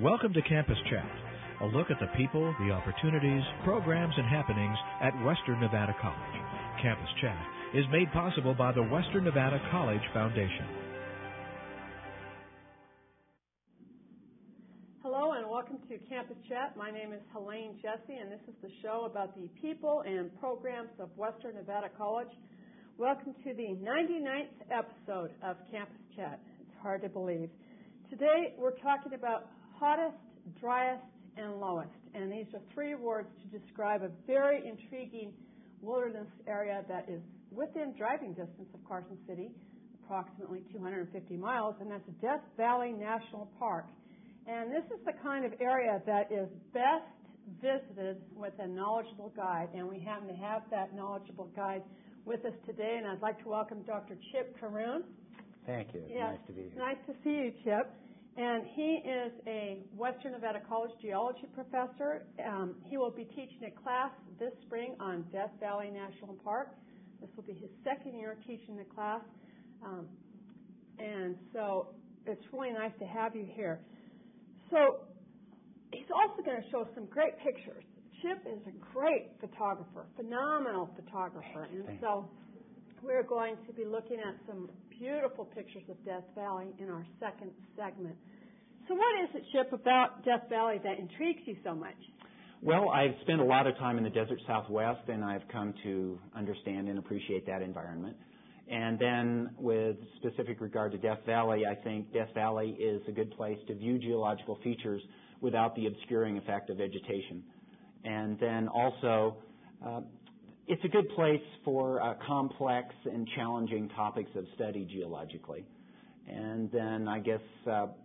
Welcome to Campus Chat, a look at the people, the opportunities, programs, and happenings at Western Nevada College. Campus Chat is made possible by the Western Nevada College Foundation. Hello and welcome to Campus Chat. My name is Helaine Jesse, and this is the show about the people and programs of Western Nevada College. Welcome to the 99th episode of Campus Chat. It's hard to believe. Today we're talking about hottest, driest, and lowest. And these are three words to describe a very intriguing wilderness area that is within driving distance of Carson City, approximately 250 miles, and that's Death Valley National Park. And this is the kind of area that is best visited with a knowledgeable guide, and we happen to have that knowledgeable guide with us today, and I'd like to welcome Dr. Chip Carroon. Thank you. Yes, nice to be here. Nice to see you, Chip. And he is a Western Nevada College geology professor. He will be teaching a class this spring on Death Valley National Park. This will be his second year teaching the class. And so it's really nice to have you here. So he's also going to show some great pictures. Chip is a great photographer, phenomenal photographer. And so we're going to be looking at some beautiful pictures of Death Valley in our second segment. So what is it, Chip, about Death Valley that intrigues you so much? Well, I've spent a lot of time in the desert Southwest, and I've come to understand and appreciate that environment. And then with specific regard to Death Valley, I think Death Valley is a good place to view geological features without the obscuring effect of vegetation. And then also, it's a good place for complex and challenging topics of study geologically. And then I guess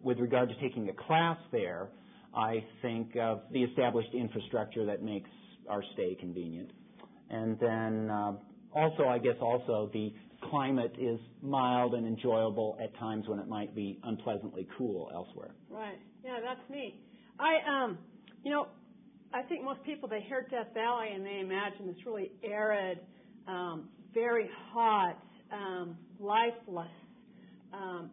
with regard to taking a class there, I think of the established infrastructure that makes our stay convenient. And then also the climate is mild and enjoyable at times when it might be unpleasantly cool elsewhere. Right. Yeah, that's neat. I think most people, they hear Death Valley and they imagine this really arid, very hot, lifeless,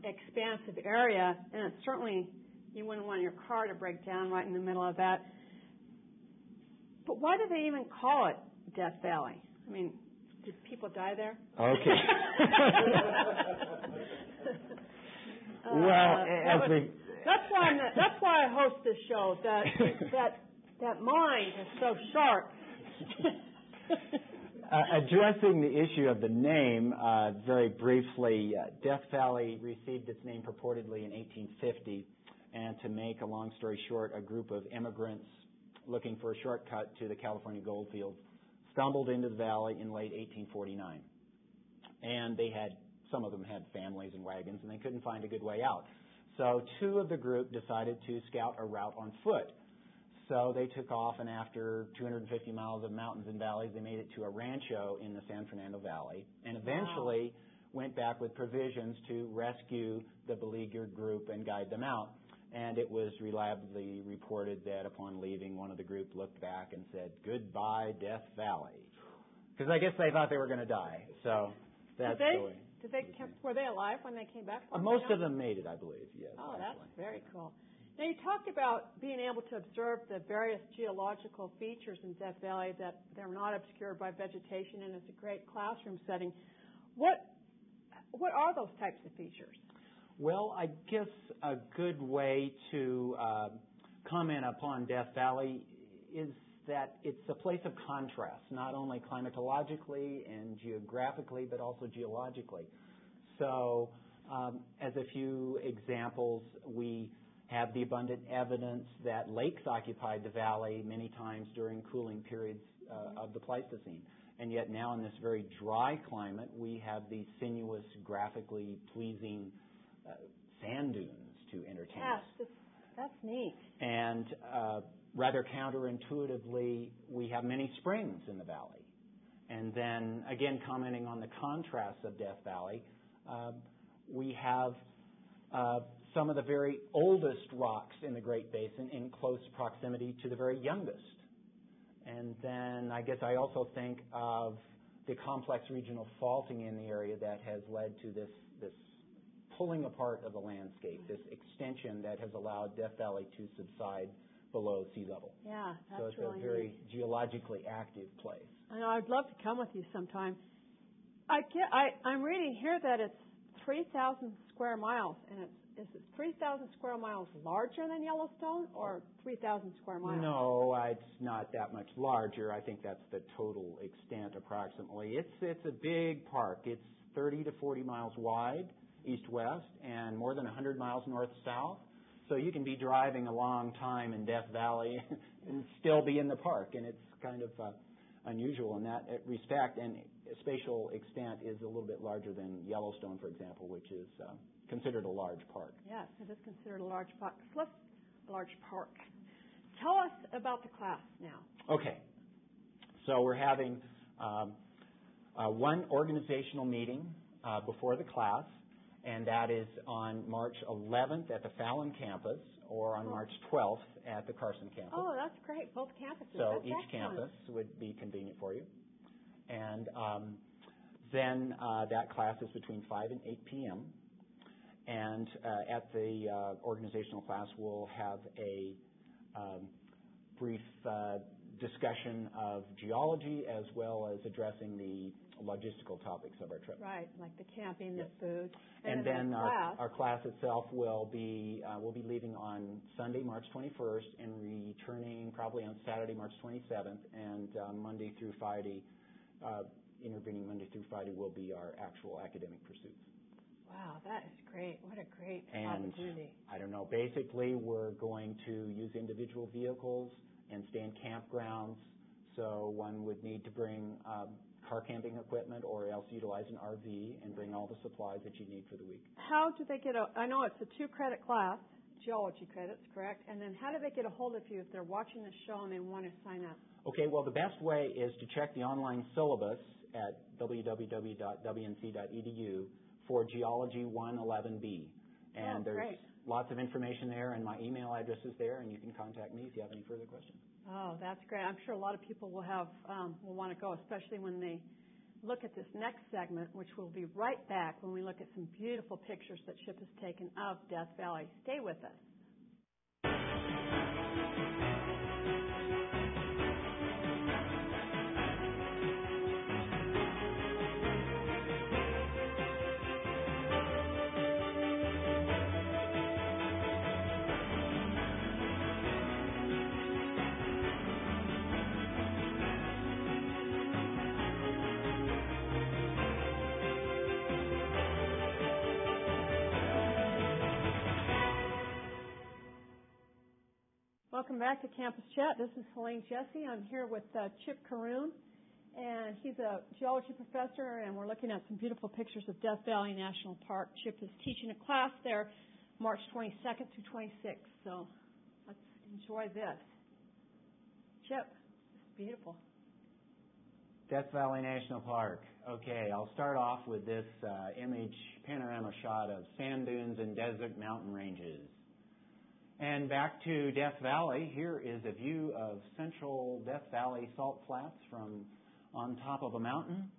expansive area, and it's certainly, you wouldn't want your car to break down right in the middle of that. But why do they even call it Death Valley? I mean, did people die there? Okay. That's why I host this show. That mind is so sharp. Addressing the issue of the name very briefly, Death Valley received its name purportedly in 1850, and to make a long story short, a group of immigrants looking for a shortcut to the California gold fields stumbled into the valley in late 1849. And some of them had families and wagons, and they couldn't find a good way out. So two of the group decided to scout a route on foot. So they took off, and after 250 miles of mountains and valleys, they made it to a rancho in the San Fernando Valley, and eventually went back with provisions to rescue the beleaguered group and guide them out. And it was reliably reported that upon leaving, one of the group looked back and said, "Goodbye, Death Valley," because I guess they thought they were going to die. So that's the way. Were they alive when they came back? Most of them made it, I believe. Yes. Oh, that's very cool. Now, you talked about being able to observe the various geological features in Death Valley, that they're not obscured by vegetation, and it's a great classroom setting. What are those types of features? Well, I guess a good way to comment upon Death Valley is that it's a place of contrast, not only climatologically and geographically, but also geologically. So, as a few examples, we have the abundant evidence that lakes occupied the valley many times during cooling periods of the Pleistocene. And yet now in this very dry climate, we have these sinuous, graphically pleasing sand dunes to entertain us. Yes, that's neat. And rather counterintuitively, we have many springs in the valley. And then, again, commenting on the contrasts of Death Valley, we have some of the very oldest rocks in the Great Basin in close proximity to the very youngest. And then I guess I also think of the complex regional faulting in the area that has led to this pulling apart of the landscape, this extension that has allowed Death Valley to subside below sea level. Yeah, that's so it's really a very neat. geologically active place. I know, I'd love to come with you sometime. I'm reading here that it's 3,000 square miles, and is it 3,000 square miles larger than Yellowstone, or 3,000 square miles? No, it's not that much larger. I think that's the total extent approximately. It's a big park. It's 30 to 40 miles wide, east-west, and more than 100 miles north-south. So you can be driving a long time in Death Valley and still be in the park, and it's kind of unusual in that respect, and spatial extent is a little bit larger than Yellowstone, for example, which is considered a large park. Yes, it is considered a large park. Tell us about the class now. Okay. So we're having one organizational meeting before the class, and that is on March 11th at the Fallon campus or on March 12th at the Carson campus. Oh, that's great. Both campuses. So that's each excellent. campus would be convenient for you. And then that class is between 5 and 8 p.m. And at the organizational class, we'll have a brief discussion of geology as well as addressing the logistical topics of our trip. Right, like the camping, the food. And then our class itself will be we'll be leaving on Sunday, March 21st, and returning probably on Saturday, March 27th, and Monday through Friday, intervening Monday through Friday will be our actual academic pursuits. Wow, that is great. What a great opportunity. I don't know, basically we're going to use individual vehicles and stay in campgrounds, so one would need to bring car camping equipment or else utilize an RV and bring all the supplies that you need for the week. How do they get I know it's a 2-credit class, geology credits, correct? And then how do they get a hold of you if they're watching the show and they want to sign up? Okay, well, the best way is to check the online syllabus at www.wnc.edu for Geology 111B. And there's lots of information there, and my email address is there, and you can contact me if you have any further questions. Oh, that's great. I'm sure a lot of people will want to go, especially when they look at this next segment, which we'll be right back when we look at some beautiful pictures that Chip has taken of Death Valley. Stay with us. Welcome back to Campus Chat. This is Helaine Jesse. I'm here with Chip Carroon, and he's a geology professor, and we're looking at some beautiful pictures of Death Valley National Park. Chip is teaching a class there March 22nd through 26th, so let's enjoy this. Chip, it's beautiful. Death Valley National Park. Okay, I'll start off with this image panorama shot of sand dunes and desert mountain ranges. And back to Death Valley, here is a view of central Death Valley salt flats from on top of a mountain,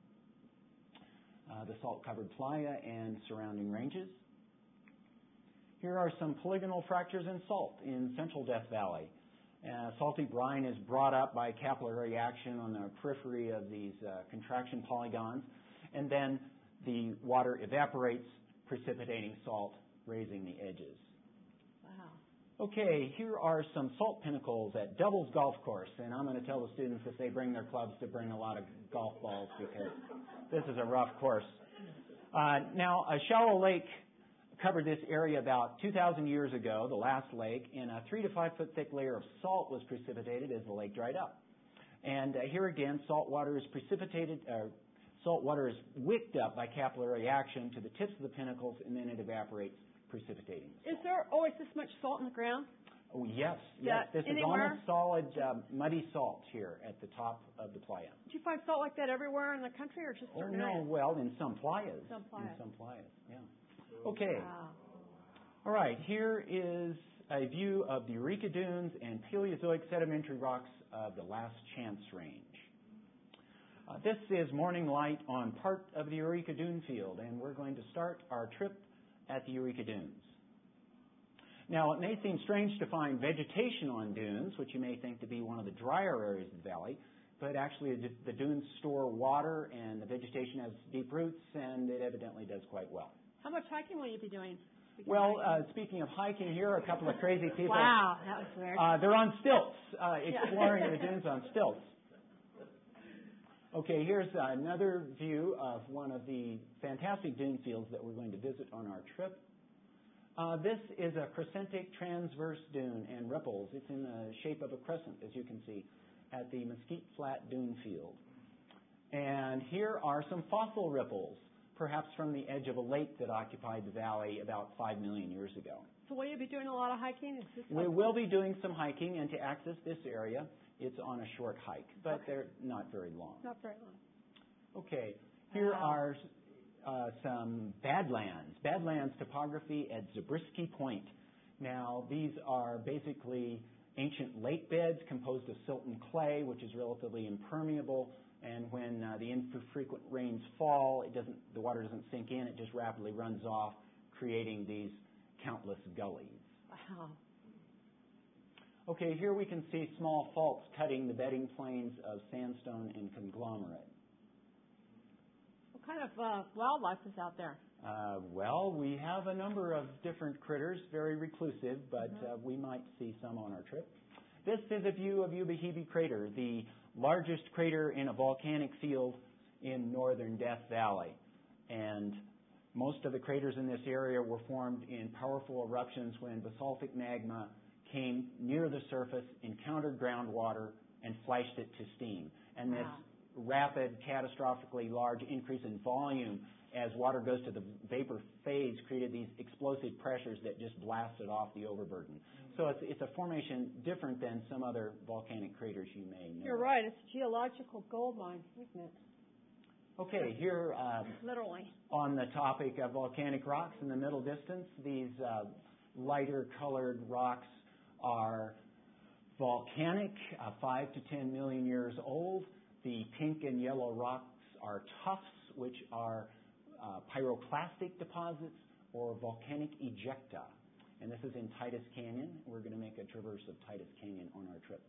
the salt-covered playa and surrounding ranges. Here are some polygonal fractures in salt in central Death Valley. Salty brine is brought up by capillary action on the periphery of these contraction polygons, and then the water evaporates, precipitating salt, raising the edges. Okay, here are some salt pinnacles at Devils Golf Course, and I'm going to tell the students if they bring their clubs to bring a lot of golf balls because this is a rough course. Now, a shallow lake covered this area about 2,000 years ago, the last lake, and a 3 to 5 foot thick layer of salt was precipitated as the lake dried up. And here again, salt water is wicked up by capillary action to the tips of the pinnacles, and then it evaporates, precipitating. Is there always this much salt in the ground? Oh, yes. This is almost solid, muddy salt here at the top of the playa. Do you find salt like that everywhere in the country or just certain areas? No, well, in some playas. Some playas. In some playas, yeah. Okay. Wow. All right, here is a view of the Eureka Dunes and Paleozoic sedimentary rocks of the Last Chance Range. This is morning light on part of the Eureka Dune Field, and we're going to start our trip at the Eureka Dunes. Now, it may seem strange to find vegetation on dunes, which you may think to be one of the drier areas of the valley, but actually the dunes store water and the vegetation has deep roots, and it evidently does quite well. How much hiking will you be doing? Well, speaking of hiking here, a couple of crazy people. Wow, that was weird. They're on stilts, exploring the dunes on stilts. Okay, here's another view of one of the fantastic dune fields that we're going to visit on our trip. This is a crescentic transverse dune and ripples. It's in the shape of a crescent, as you can see, at the Mesquite Flat Dune Field. And here are some fossil ripples, perhaps from the edge of a lake that occupied the valley about 5 million years ago. So will you be doing a lot of hiking? We will be doing some hiking, and to access this area, it's on a short hike, but they're not very long. Not very long. Okay, here are some Badlands topography at Zabriskie Point. Now, these are basically ancient lake beds composed of silt and clay, which is relatively impermeable, and when the infrequent rains fall, the water doesn't sink in, it just rapidly runs off, creating these countless gullies. Wow. Okay, here we can see small faults cutting the bedding plains of sandstone and conglomerate. What kind of wildlife is out there? Well, we have a number of different critters, very reclusive, but we might see some on our trip. This is a view of Yuba Hebe Crater, the largest crater in a volcanic field in northern Death Valley. And most of the craters in this area were formed in powerful eruptions when basaltic magma came near the surface, encountered groundwater, and flashed it to steam. And this rapid, catastrophically large increase in volume as water goes to the vapor phase created these explosive pressures that just blasted off the overburden. So it's a formation different than some other volcanic craters you may know. You're right. It's a geological gold mine, isn't it? Okay, here literally on the topic of volcanic rocks in the middle distance, these lighter colored rocks are volcanic, 5 to 10 million years old. The pink and yellow rocks are tuffs, which are pyroclastic deposits or volcanic ejecta. And this is in Titus Canyon. We're going to make a traverse of Titus Canyon on our trip.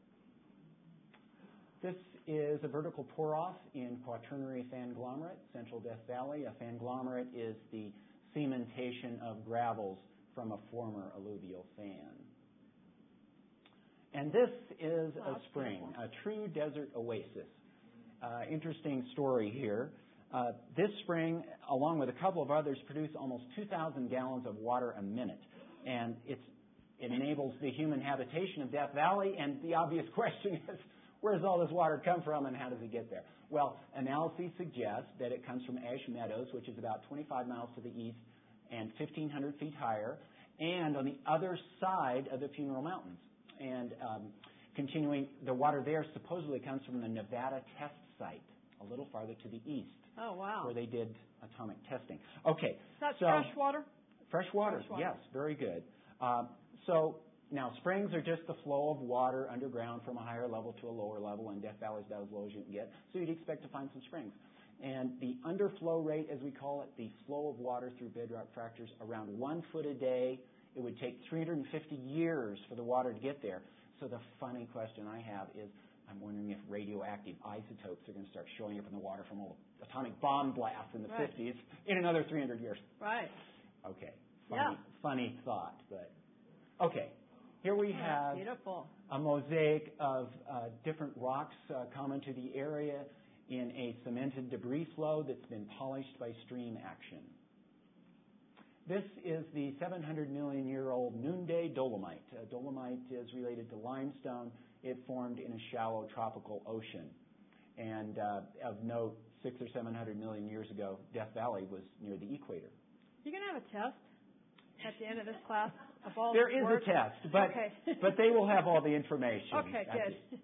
This is a vertical pour-off in Quaternary Fanglomerate, Central Death Valley. A fanglomerate is the cementation of gravels from a former alluvial fan. And this is a spring, a true desert oasis. Interesting story here. This spring, along with a couple of others, produce almost 2,000 gallons of water a minute. And it enables the human habitation of Death Valley. And the obvious question is, where does all this water come from and how does it get there? Well, analyses suggest that it comes from Ash Meadows, which is about 25 miles to the east and 1,500 feet higher, and on the other side of the Funeral Mountains. And continuing, the water there supposedly comes from the Nevada test site, a little farther to the east. Oh, wow. Where they did atomic testing. Okay. That's fresh water? Fresh water, yes, very good. So now springs are just the flow of water underground from a higher level to a lower level, and Death Valley is about as low as you can get. So you'd expect to find some springs. And the underflow rate, as we call it, the flow of water through bedrock fractures, around 1 foot a day. It would take 350 years for the water to get there. So the funny question I have is, I'm wondering if radioactive isotopes are going to start showing up in the water from all the atomic bomb blasts in the 50s in another 300 years. Right. Okay. Funny thought, but okay. Here we have a mosaic of different rocks common to the area in a cemented debris flow that's been polished by stream action. This is the 700-million-year-old Noonday dolomite. Dolomite is related to limestone. It formed in a shallow tropical ocean. And of note, 600 or 700 million years ago, Death Valley was near the equator. You're going to have a test at the end of this class of all There is words? a test, but they will have all the information. Okay, good.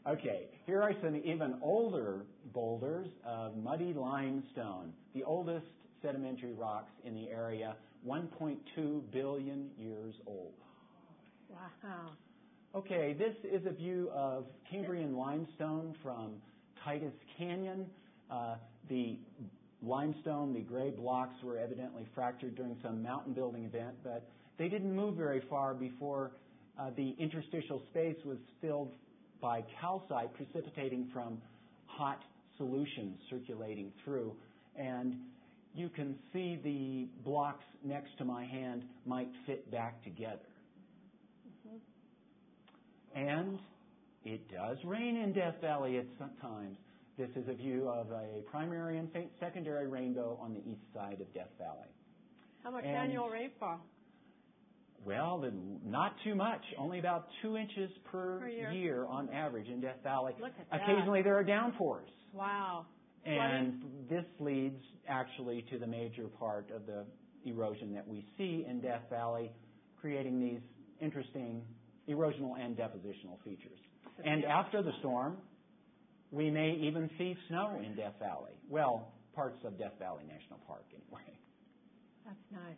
Okay, here are some even older boulders of muddy limestone, the oldest sedimentary rocks in the area, 1.2 billion years old. Wow. Okay, this is a view of Cambrian limestone from Titus Canyon. The limestone. The gray blocks were evidently fractured during some mountain building event, but they didn't move very far before the interstitial space was filled by calcite precipitating from hot solutions circulating through. And you can see the blocks next to my hand might fit back together. And it does rain in Death Valley at some times. This is a view of a primary and secondary rainbow on the east side of Death Valley. How much annual rainfall? Well, not too much. Only about 2 inches per year on average in Death Valley. Look at that. Occasionally there are downpours. Wow. And this leads actually to the major part of the erosion that we see in Death Valley, creating these interesting erosional and depositional features. And after the storm, we may even see snow in Death Valley. Well, parts of Death Valley National Park anyway. That's nice.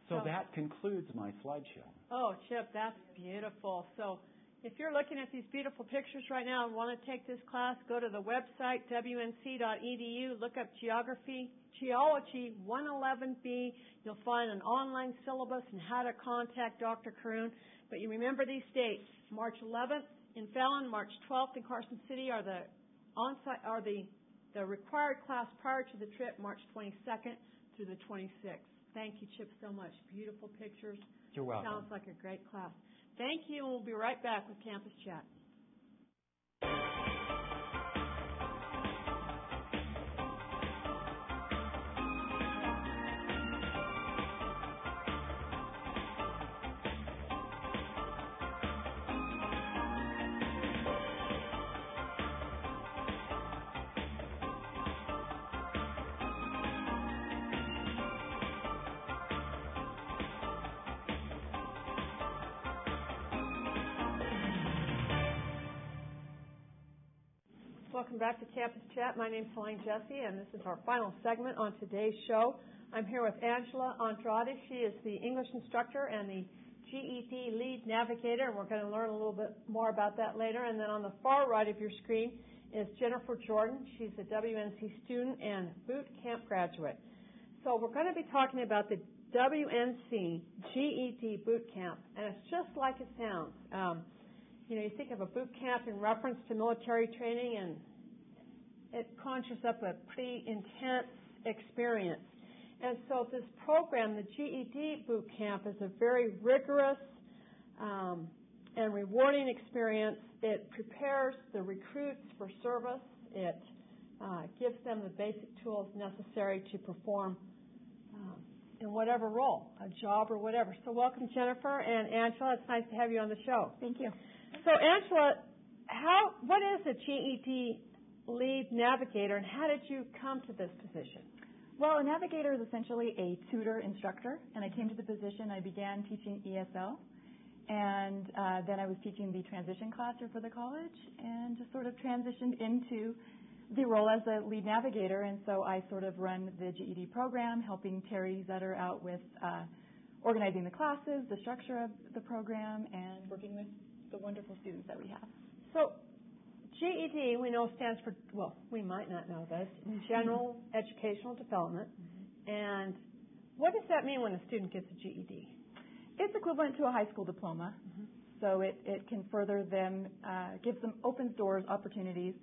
So that concludes my slideshow. Oh, Chip, that's beautiful. So if you're looking at these beautiful pictures right now and want to take this class, go to the website, wnc.edu, look up Geology 111B. You'll find an online syllabus and how to contact Dr. Carroon. But you remember these dates. March 11th in Fallon, March 12th in Carson City are the on-site, are the required class prior to the trip, March 22nd through the 26th. Thank you, Chip, so much. Beautiful pictures. You're welcome. Sounds like a great class. Thank you, and we'll be right back with Campus Chat. Welcome back to Campus Chat. My name is Helaine Jesse, and this is our final segment on today's show. I'm here with Angela Andrade. She is the English instructor and the GED lead navigator, and we're going to learn a little bit more about that later. And then on the far right of your screen is Jennifer Jordan. She's a WNC student and boot camp graduate. So we're going to be talking about the WNC GED Boot Camp, and it's just like it sounds. You think of a boot camp in reference to military training, and it conjures up a pretty intense experience. And so this program, the GED Boot Camp, is a very rigorous and rewarding experience. It prepares the recruits for service. It gives them the basic tools necessary to perform in whatever role, a job or whatever. So welcome, Jennifer and Angela. It's nice to have you on the show. Thank you. So, Angela, what is a GED lead navigator, and how did you come to this position? Well, a navigator is essentially a tutor instructor, and I came to the position. I began teaching ESL, and then I was teaching the transition class for the college, and just sort of transitioned into the role as a lead navigator. And so I sort of run the GED program, helping Terry Zetter out with organizing the classes, the structure of the program, and working with the wonderful students that we have. So GED, we know, stands for, well, we might not know this, General Educational Development. And what does that mean when a student gets a GED? It's equivalent to a high school diploma. So it can further them, gives them, opens doors, opportunities.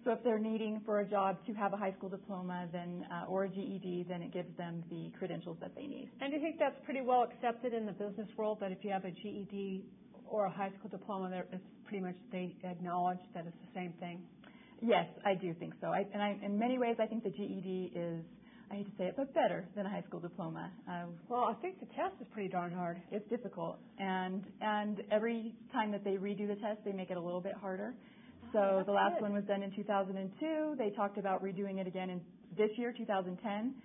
So if they're needing for a job to have a high school diploma then or a GED, then it gives them the credentials that they need. And do you think that's pretty well accepted in the business world, that if you have a GED or a high school diploma, it's pretty much they acknowledge that it's the same thing? Yes, I do think so. In many ways, I think the GED is, I hate to say it, but better than a high school diploma. Well, I think the test is pretty darn hard. It's difficult, and every time that they redo the test, they make it a little bit harder. So the last one was done in 2002. They talked about redoing it again in this year, 2010.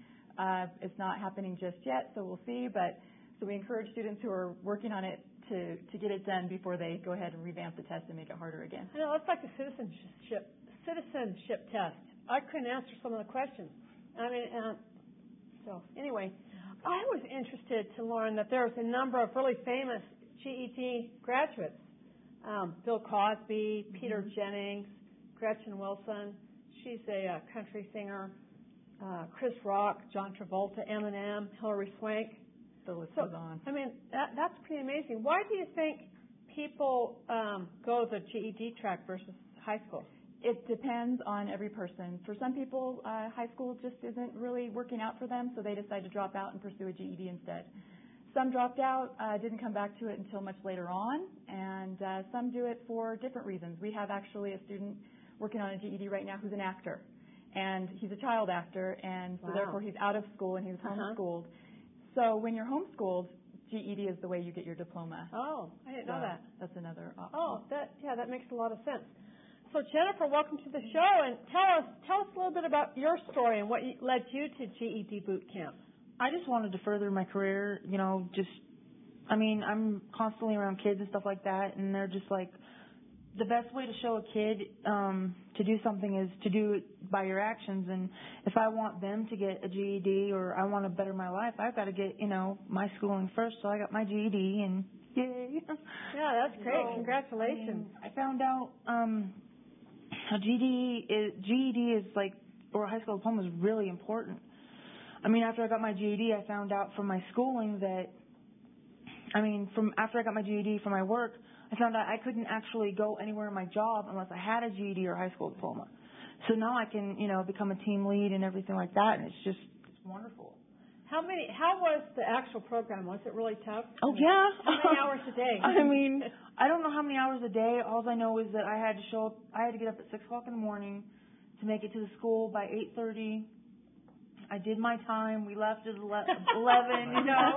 It's not happening just yet, so we'll see. But so we encourage students who are working on it to get it done before they go ahead and revamp the test and make it harder again. I know, it's like a citizenship test. I couldn't answer some of the questions. I mean, so anyway, I was interested to learn that there's a number of really famous GED graduates. Bill Cosby, Peter Jennings, Gretchen Wilson. She's a country singer. Chris Rock, John Travolta, Eminem, Hilary Swank. The list goes on. I mean, that's pretty amazing. Why do you think people go the GED track versus high school? It depends on every person. For some people, high school just isn't really working out for them, so they decide to drop out and pursue a GED instead. Some dropped out, didn't come back to it until much later on, and some do it for different reasons. We have actually a student working on a GED right now who's an actor, and he's a child actor, and so therefore he's out of school and he was homeschooled. So when you're homeschooled, GED is the way you get your diploma. Oh, I didn't know that. That's another option. Oh, that makes a lot of sense. So Jennifer, welcome to the show, and tell us a little bit about your story and what led you to GED Boot Camp. I just wanted to further my career, I'm constantly around kids and stuff like that, and they're just like, the best way to show a kid to do something is to do it by your actions, and if I want them to get a GED or I want to better my life, I've got to get, my schooling first, so I got my GED, and yay. Yeah, that's great. So, Congratulations. I found out how GED is like, or a high school diploma is really important. After I got my GED, I found out from my schooling that, after I got my GED from my work, I found out I couldn't actually go anywhere in my job unless I had a GED or high school diploma. So now I can, become a team lead and everything like that, and it's wonderful. How was the actual program? Was it really tough? Oh, yeah. How many hours a day? I don't know how many hours a day. All I know is that I had to get up at 6 o'clock in the morning to make it to the school by 8:30. I did my time. We left at 11, Yeah,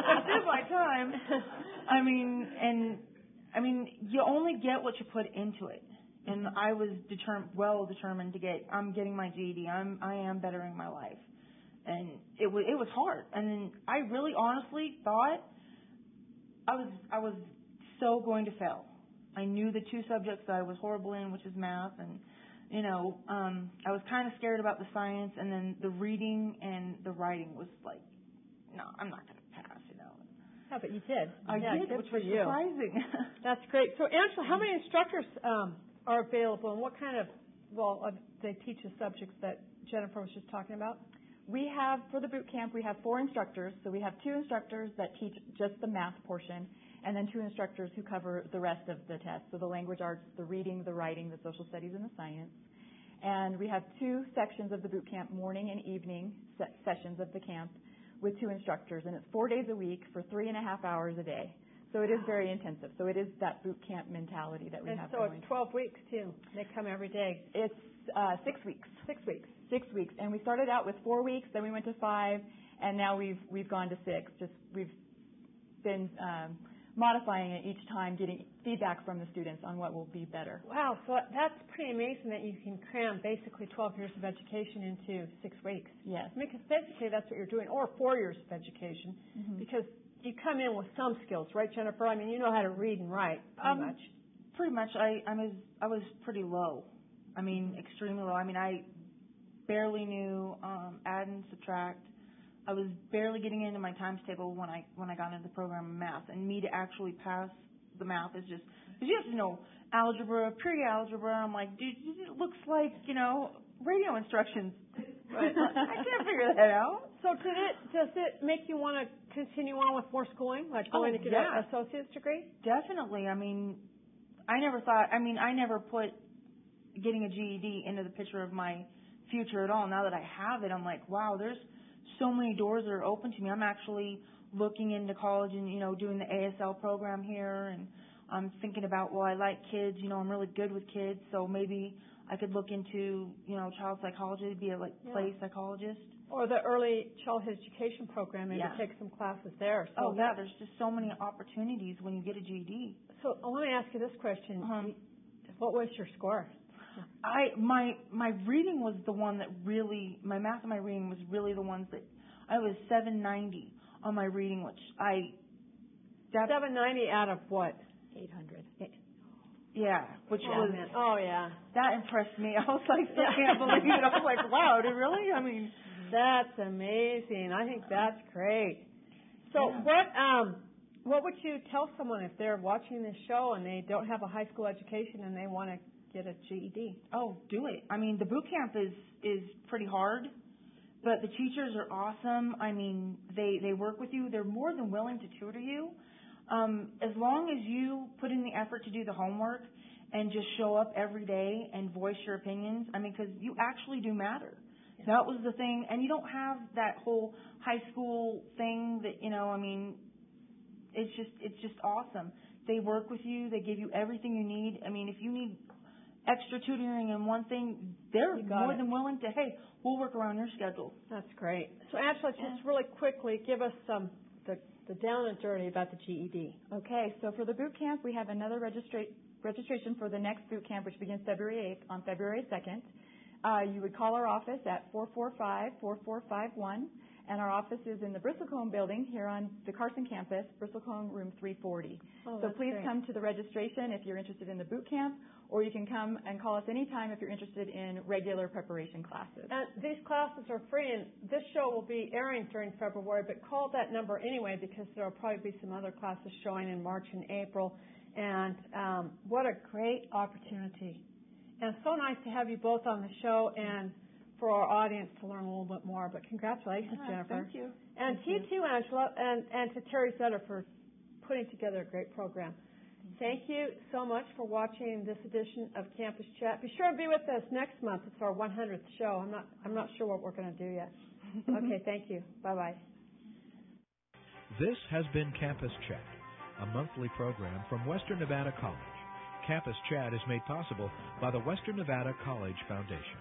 I did my time. You only get what you put into it. And I was determined to I'm getting my GED. I am bettering my life. And it was hard. And then I really honestly thought I was so going to fail. I knew the two subjects that I was horrible in, which is math, and I was kind of scared about the science, and then the reading and the writing was like, no, I'm not going to pass, Yeah, but you did. I did, good which for was you. surprising. That's great. So, Angela, how many instructors are available, and what kind of, they teach the subjects that Jennifer was just talking about? We have, for the boot camp, we have 4 instructors. So we have 2 instructors that teach just the math portion, and then 2 instructors who cover the rest of the test. So the language arts, the reading, the writing, the social studies, and the science. And we have 2 sections of the boot camp, morning and evening sessions of the camp with 2 instructors. And it's 4 days a week for 3.5 hours a day. So it is very intensive. So it is that boot camp mentality that we have so going. It's 12 weeks, too. They come every day. It's 6 weeks. 6 weeks. 6 weeks. And we started out with 4 weeks, then we went to 5, and now we've gone to 6. We've been modifying it each time, getting feedback from the students on what will be better. Wow, so that's pretty amazing that you can cram basically 12 years of education into 6 weeks. Yes. Because basically that's what you're doing, or 4 years of education, because you come in with some skills, right, Jennifer? You know how to read and write, pretty much. Pretty much. I was pretty low. Extremely low. I barely knew add and subtract. I was barely getting into my times table when I got into the program of math. And me to actually pass the math is just, because you have to know algebra, pre-algebra. I'm like, dude, it looks like, radio instructions. But I can't figure that out. So does it make you want to continue on with more schooling, like going to get an associate's degree? Definitely. I never put getting a GED into the picture of my future at all. Now that I have it, I'm like, wow, there's so many doors that are open to me. I'm actually looking into college and, doing the ASL program here, and I'm thinking about, I like kids, I'm really good with kids, so maybe I could look into, child psychology, be a play psychologist. Or the early childhood education program, maybe take some classes there. So there's just so many opportunities when you get a GED. So I want to ask you this question. What was your score? My reading was the one that really, my math and my reading was really the ones that, I was 790 on my reading, which 790 out of what? 800. Yeah, which was, that impressed me. I was like, I can't believe it. I was like, wow, did it really? That's amazing. I think that's great. So what would you tell someone if they're watching this show and they don't have a high school education and they want to get a GED? Oh, do it. The boot camp is pretty hard. But the teachers are awesome. I mean, they work with you. They're more than willing to tutor you. As long as you put in the effort to do the homework and just show up every day and voice your opinions, I mean, because you actually do matter. Yeah. That was the thing. And you don't have that whole high school thing that, I mean, it's just awesome. They work with you. They give you everything you need. I mean, if you need extra tutoring in one thing, they're more than willing to, hey, we'll work around your schedule. That's great. So, Angela, just really quickly, give us the down and dirty about the GED. Okay, so for the boot camp, we have another registration for the next boot camp, which begins February 8th on February 2nd. You would call our office at 445-4451, and our office is in the Bristlecone building here on the Carson campus, Bristlecone room 340. So please come to the registration if you're interested in the boot camp, or you can come and call us anytime if you're interested in regular preparation classes. And these classes are free, and this show will be airing during February, but call that number anyway because there will probably be some other classes showing in March and April. And what a great opportunity. And it's so nice to have you both on the show and for our audience to learn a little bit more. But congratulations, Jennifer. Thank you. And to you too, Angela, and to Terry Sutter for putting together a great program. Thank you so much for watching this edition of Campus Chat. Be sure to be with us next month. It's our 100th show. I'm not sure what we're going to do yet. Okay, thank you. Bye-bye. This has been Campus Chat, a monthly program from Western Nevada College. Campus Chat is made possible by the Western Nevada College Foundation.